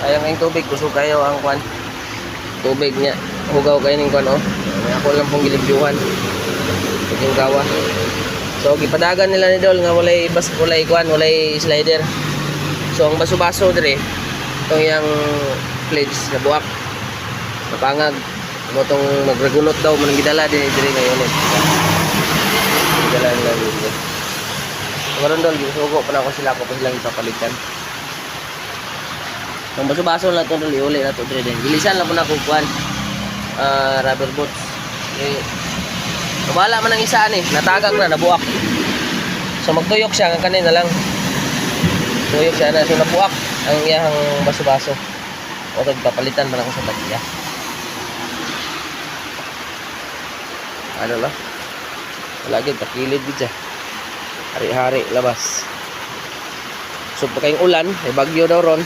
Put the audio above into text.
Sayang ang tubig, kusog kayo ang kwan. Tubig niya. Hugaw kayo ng kwan, oh. Ako lang pong gilibyuhan. Yung gawa. So, gipadagan nila ni Dol nga walay kwan, walay slider. So, ang baso-baso dire, itong yung plates na buwak. Napangag. Mo itong magregunot daw, manang gidala din dire ngayon. Gidala nila dito. Karon Dol, gisugo pa na ako sila ko pa silang ipapalitan. Ang baso-baso lang ito, uli na ito, gilisan lang po na kukuhan, rubber boots. Wala man ang isa ni, natagak na, nabuak. So magtuyok siya, ang kanina lang. Tuyok siya na, so nabuak ang iyang baso-baso. O papalitan pa na ako sa bagya. Ano lang? Wala agad, pakilid dito siya. Hari-hari, labas. So pag kayong ulan, may bagyo daw ron.